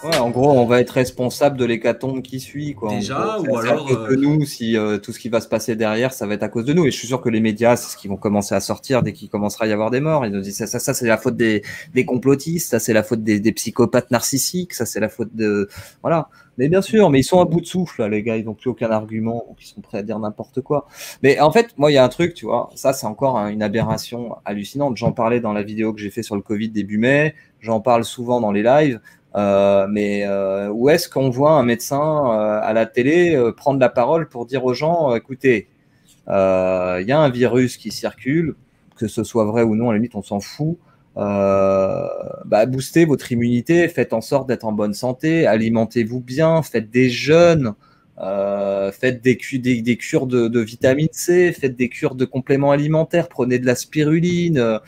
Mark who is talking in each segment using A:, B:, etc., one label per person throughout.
A: Ouais, en gros, on va être responsable de l'hécatombe qui suit, quoi. En gros,
B: Déjà, ou
A: c'est à
B: alors
A: cause de nous si tout ce qui va se passer derrière, ça va être à cause de nous. Et je suis sûr que les médias, c'est ce qu'ils vont commencer à sortir dès qu'il commencera à y avoir des morts. Ils nous disent ça c'est la faute des complotistes, ça c'est la faute des psychopathes narcissiques, ça c'est la faute de voilà. Mais bien sûr, mais ils sont à bout de souffle, là, les gars. Ils n'ont plus aucun argument, donc ils sont prêts à dire n'importe quoi. Mais en fait, moi, il y a un truc, tu vois, ça c'est encore une aberration hallucinante. J'en parlais dans la vidéo que j'ai fait sur le Covid début mai. J'en parle souvent dans les lives. Où est-ce qu'on voit un médecin à la télé prendre la parole pour dire aux gens, écoutez, il y a un virus qui circule, que ce soit vrai ou non, à la limite, on s'en fout. Boostez votre immunité, faites en sorte d'être en bonne santé, alimentez-vous bien, faites des jeûnes, faites des cures de vitamine C, faites des cures de compléments alimentaires, prenez de la spiruline.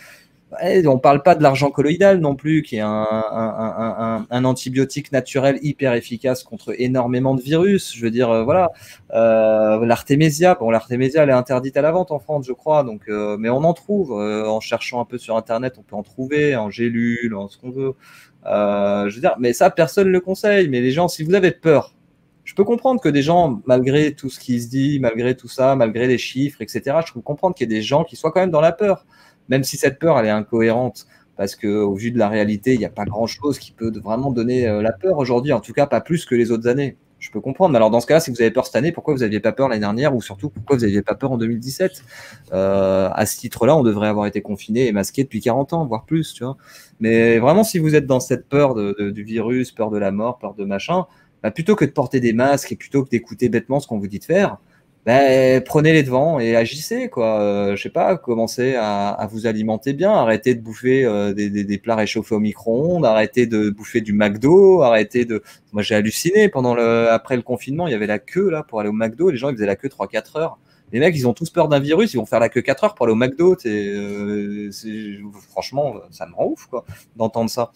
A: Ouais, on ne parle pas de l'argent colloïdal non plus, qui est un antibiotique naturel hyper efficace contre énormément de virus. Je veux dire, voilà. L'artémésia, bon, l'artémésia, elle est interdite à la vente en France, je crois. Donc, mais on en trouve. En cherchant un peu sur Internet, on peut en trouver en gélules, en ce qu'on veut. Je veux dire, mais ça, personne ne le conseille. Mais les gens, si vous avez peur, je peux comprendre que des gens, malgré tout ce qui se dit, malgré tout ça, malgré les chiffres, etc., je peux comprendre qu'il y ait des gens qui soient quand même dans la peur. Même si cette peur, elle est incohérente, parce qu'au vu de la réalité, il n'y a pas grand-chose qui peut vraiment donner la peur aujourd'hui, en tout cas pas plus que les autres années. Je peux comprendre. Mais alors dans ce cas-là, si vous avez peur cette année, pourquoi vous n'aviez pas peur l'année dernière, ou surtout pourquoi vous n'aviez pas peur en 2017 À ce titre-là, on devrait avoir été confiné et masqué depuis 40 ans, voire plus. Tu vois. Mais vraiment, si vous êtes dans cette peur du virus, peur de la mort, peur de machin, plutôt que de porter des masques et plutôt que d'écouter bêtement ce qu'on vous dit de faire, prenez les devants et agissez, quoi. Je sais pas, commencez à vous alimenter bien, arrêtez de bouffer des plats réchauffés au micro-ondes, arrêtez de bouffer du McDo, arrêtez de. Moi, j'ai halluciné après le confinement, il y avait la queue là pour aller au McDo, les gens ils faisaient la queue 3-4 heures. Les mecs, ils ont tous peur d'un virus, ils vont faire la queue 4 heures pour aller au McDo. Franchement, ça me rend ouf, quoi, d'entendre ça.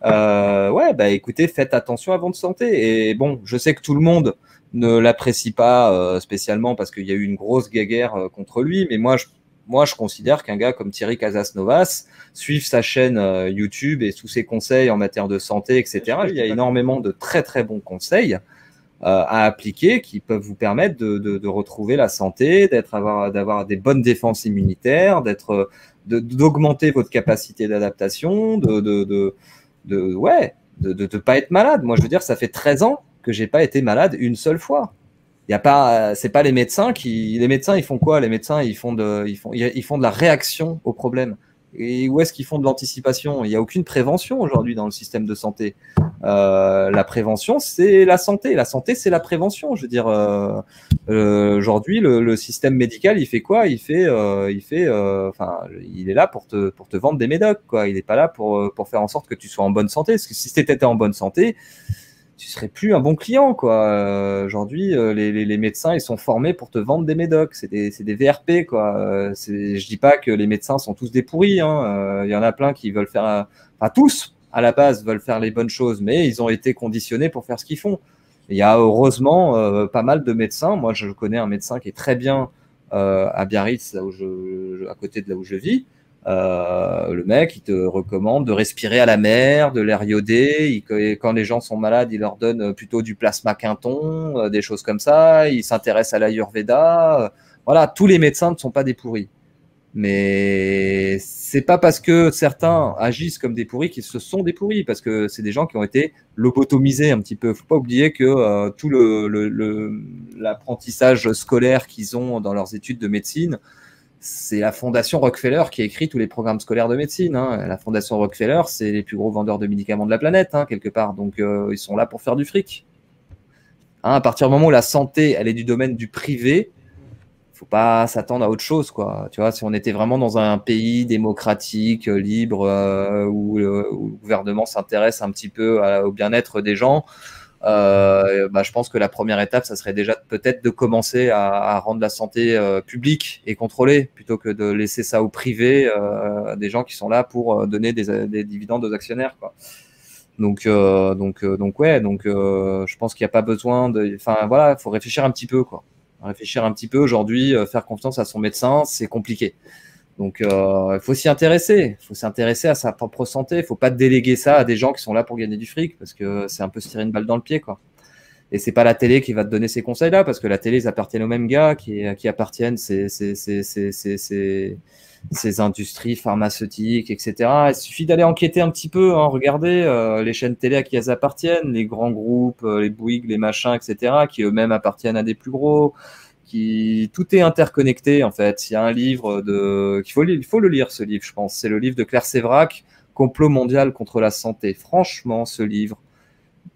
A: Ouais, écoutez, faites attention à votre santé. Et bon, je sais que tout le monde ne l'apprécie pas spécialement parce qu'il y a eu une grosse guéguerre contre lui, mais moi, je considère qu'un gars comme Thierry Casasnovas, suivre sa chaîne YouTube et tous ses conseils en matière de santé, etc., il y a énormément de très très bons conseils à appliquer qui peuvent vous permettre de retrouver la santé, d'avoir des bonnes défenses immunitaires, d'augmenter votre capacité d'adaptation, de pas être malade. Moi, je veux dire, ça fait 13 ans que j'ai pas été malade une seule fois. Il y a pas, c'est pas les médecins les médecins, ils font quoi? Les médecins, ils font de la réaction au problème. Et où est-ce qu'ils font de l'anticipation? Il n'y a aucune prévention aujourd'hui dans le système de santé. La prévention, c'est la santé. La santé, c'est la prévention. Je veux dire, aujourd'hui, le système médical, il fait quoi? Il est là pour te vendre des médocs, quoi. Il n'est pas là pour faire en sorte que tu sois en bonne santé. Parce que si tu étais en bonne santé, tu serais plus un bon client, quoi. Aujourd'hui, les médecins, ils sont formés pour te vendre des médocs. C'est des VRP, quoi. Je dis pas que les médecins sont tous des pourris, hein. Il y en a plein qui veulent faire, enfin tous à la base veulent faire les bonnes choses, mais ils ont été conditionnés pour faire ce qu'ils font. Il y a heureusement pas mal de médecins. Moi, je connais un médecin qui est très bien à Biarritz, là où à côté de là où je vis. Le mec, il te recommande de respirer à la mer, de l'air iodé. Quand les gens sont malades, il leur donne plutôt du plasma Quinton, des choses comme ça. Il s'intéresse à l'Ayurveda. Voilà, tous les médecins ne sont pas des pourris. Mais c'est pas parce que certains agissent comme des pourris qu'ils se sont des pourris, parce que c'est des gens qui ont été lobotomisés un petit peu. Faut pas oublier que tout l'apprentissage scolaire qu'ils ont dans leurs études de médecine, c'est la Fondation Rockefeller qui a écrit tous les programmes scolaires de médecine. Hein. La Fondation Rockefeller, c'est les plus gros vendeurs de médicaments de la planète, hein, quelque part. Donc, ils sont là pour faire du fric. Hein, à partir du moment où la santé, elle est du domaine du privé, faut pas s'attendre à autre chose, quoi. Tu vois, si on était vraiment dans un pays démocratique, libre, où le gouvernement s'intéresse un petit peu au bien-être des gens, je pense que la première étape, ça serait déjà peut-être de commencer à rendre la santé publique et contrôlée, plutôt que de laisser ça au privé, des gens qui sont là pour donner des dividendes aux actionnaires, quoi. Donc je pense qu'il n'y a pas besoin de. Enfin voilà, il faut réfléchir un petit peu, quoi. Réfléchir un petit peu aujourd'hui, faire confiance à son médecin, c'est compliqué. Donc, il faut s'y intéresser. Il faut s'intéresser à sa propre santé. Il ne faut pas déléguer ça à des gens qui sont là pour gagner du fric, parce que c'est un peu se tirer une balle dans le pied, quoi. Et c'est pas la télé qui va te donner ces conseils-là, parce que la télé, ils appartiennent aux mêmes gars qui appartiennent ces industries pharmaceutiques, etc. Il suffit d'aller enquêter un petit peu, hein, regarder les chaînes télé à qui elles appartiennent, les grands groupes, les Bouygues, les machins, etc., qui eux-mêmes appartiennent à des plus gros. Tout est interconnecté, en fait. Il y a un livre il faut le lire, ce livre, je pense. C'est le livre de Claire Séverac, Complot mondial contre la santé. Franchement, ce livre,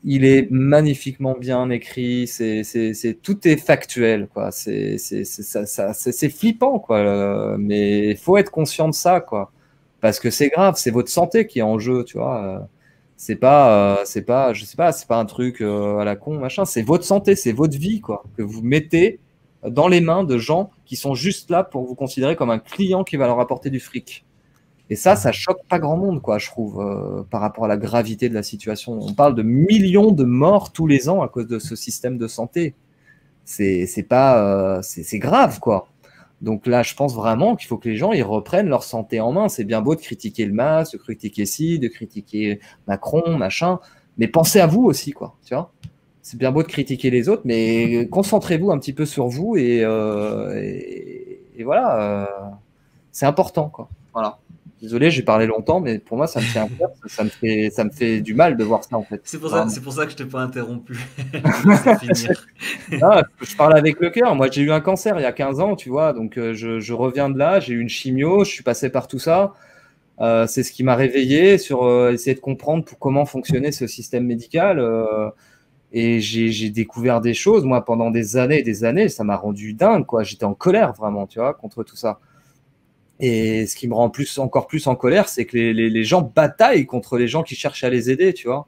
A: il est magnifiquement bien écrit. Tout est factuel, quoi. C'est flippant, quoi. Mais il faut être conscient de ça, quoi. Parce que c'est grave, c'est votre santé qui est en jeu, tu vois. C'est pas, je sais pas, c'est pas un truc à la con, machin. C'est votre santé, c'est votre vie, quoi, que vous mettez dans les mains de gens qui sont juste là pour vous considérer comme un client qui va leur apporter du fric. Et ça choque pas grand monde, quoi, je trouve, par rapport à la gravité de la situation. On parle de millions de morts tous les ans à cause de ce système de santé. C'est grave, quoi. Donc là, je pense vraiment qu'il faut que les gens ils reprennent leur santé en main. C'est bien beau de critiquer le masque, de critiquer ci, de critiquer Macron, machin, mais pensez à vous aussi, quoi. Tu vois, c'est bien beau de critiquer les autres, mais concentrez-vous un petit peu sur vous et voilà, c'est important, quoi. Voilà. Désolé, j'ai parlé longtemps, mais pour moi, ça me tient à cœur. Ça me fait du mal de voir ça, en fait.
B: C'est pour ça que je t'ai pas interrompu. Je finir.
A: Ah, je parle avec le cœur. Moi, j'ai eu un cancer il y a 15 ans, tu vois. Donc, je reviens de là. J'ai eu une chimio. Je suis passé par tout ça. C'est ce qui m'a réveillé sur essayer de comprendre comment fonctionnait ce système médical. Et j'ai découvert des choses, moi, pendant des années et des années. Ça m'a rendu dingue, quoi. J'étais en colère, vraiment, tu vois, contre tout ça. Et ce qui me rend encore plus en colère, c'est que les gens bataillent contre les gens qui cherchent à les aider, tu vois.